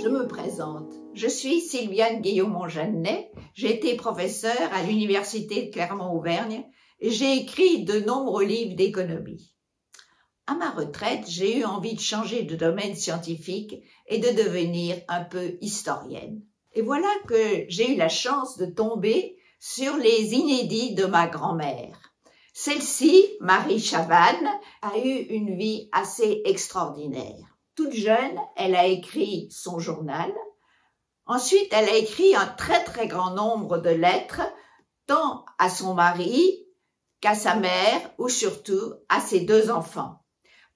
Je me présente. Je suis Sylviane Guillaumont-Jeannet. J'ai été professeure à l'Université de Clermont-Auvergne et j'ai écrit de nombreux livres d'économie. À ma retraite, j'ai eu envie de changer de domaine scientifique et de devenir un peu historienne. Et voilà que j'ai eu la chance de tomber sur les inédits de ma grand-mère. Celle-ci, Marie Chavannes, a eu une vie assez extraordinaire. Toute jeune, elle a écrit son journal. Ensuite, elle a écrit un très grand nombre de lettres, tant à son mari qu'à sa mère ou surtout à ses deux enfants.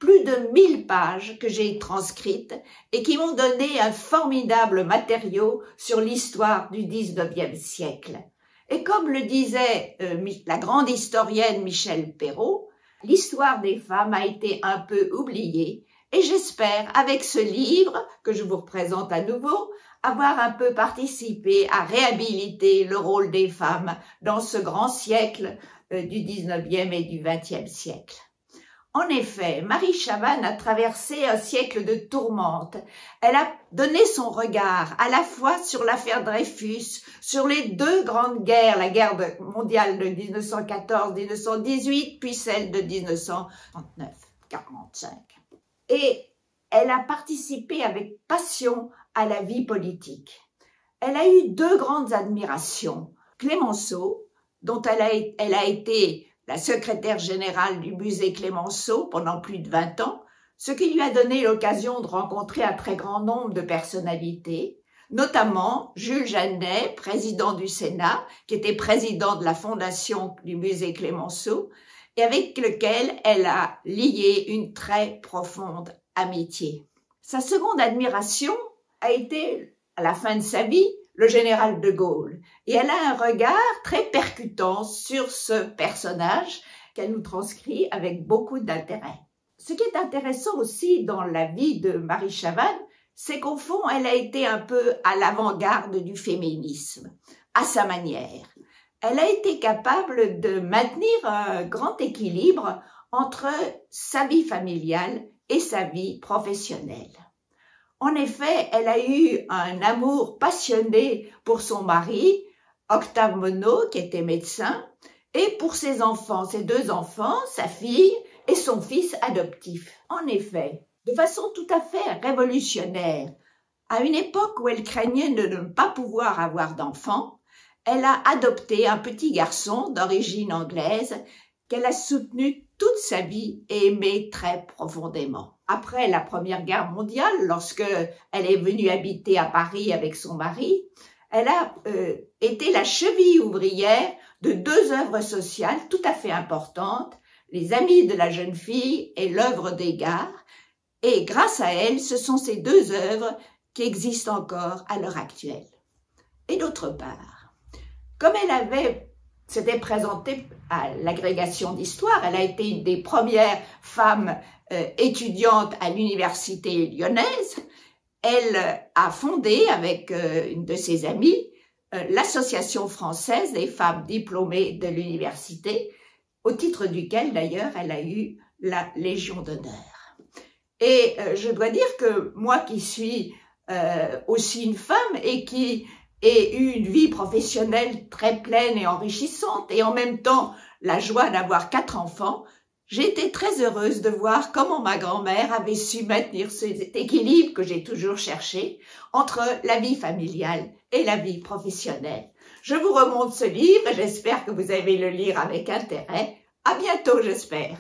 Plus de 1000 pages que j'ai transcrites et qui m'ont donné un formidable matériau sur l'histoire du XIXe siècle. Et comme le disait la grande historienne Michel Perrault, l'histoire des femmes a été un peu oubliée et j'espère, avec ce livre que je vous représente à nouveau, avoir un peu participé à réhabiliter le rôle des femmes dans ce grand siècle du XIXe et du XXe siècle. En effet, Marie Chavannes a traversé un siècle de tourmentes. Elle a donné son regard à la fois sur l'affaire Dreyfus, sur les deux grandes guerres, la guerre mondiale de 1914-1918, puis celle de 1939-45. Et elle a participé avec passion à la vie politique. Elle a eu deux grandes admirations. Clemenceau, dont elle a été la secrétaire générale du musée Clemenceau pendant plus de 20 ans, ce qui lui a donné l'occasion de rencontrer un très grand nombre de personnalités, notamment Jules Janet, président du Sénat, qui était président de la fondation du musée Clemenceau, et avec lequel elle a lié une très profonde amitié. Sa seconde admiration a été, à la fin de sa vie, le général de Gaulle. Et elle a un regard très percutant sur ce personnage qu'elle nous transcrit avec beaucoup d'intérêt. Ce qui est intéressant aussi dans la vie de Marie Chavannes, c'est qu'au fond, elle a été un peu à l'avant-garde du féminisme, à sa manière. Elle a été capable de maintenir un grand équilibre entre sa vie familiale et sa vie professionnelle. En effet, elle a eu un amour passionné pour son mari, Octave Monod, qui était médecin, et pour ses enfants, ses deux enfants, sa fille et son fils adoptif. En effet, de façon tout à fait révolutionnaire, à une époque où elle craignait de ne pas pouvoir avoir d'enfants, elle a adopté un petit garçon d'origine anglaise qu'elle a soutenu toute sa vie et aimé très profondément. Après la Première Guerre mondiale, lorsque elle est venue habiter à Paris avec son mari, elle a été la cheville ouvrière de deux œuvres sociales tout à fait importantes, les Amis de la jeune fille et l'œuvre des gares. Et grâce à elle, ce sont ces deux œuvres qui existent encore à l'heure actuelle. Et d'autre part, comme elle s'était présentée à l'agrégation d'histoire, elle a été une des premières femmes étudiante à l'université lyonnaise, elle a fondé avec une de ses amies l'Association française des femmes diplômées de l'université, au titre duquel d'ailleurs elle a eu la Légion d'honneur. Et je dois dire que moi qui suis aussi une femme et qui ai eu une vie professionnelle très pleine et enrichissante et en même temps la joie d'avoir 4 enfants, j'ai été très heureuse de voir comment ma grand-mère avait su maintenir cet équilibre que j'ai toujours cherché entre la vie familiale et la vie professionnelle. Je vous remonte ce livre et j'espère que vous allez le lire avec intérêt. À bientôt, j'espère.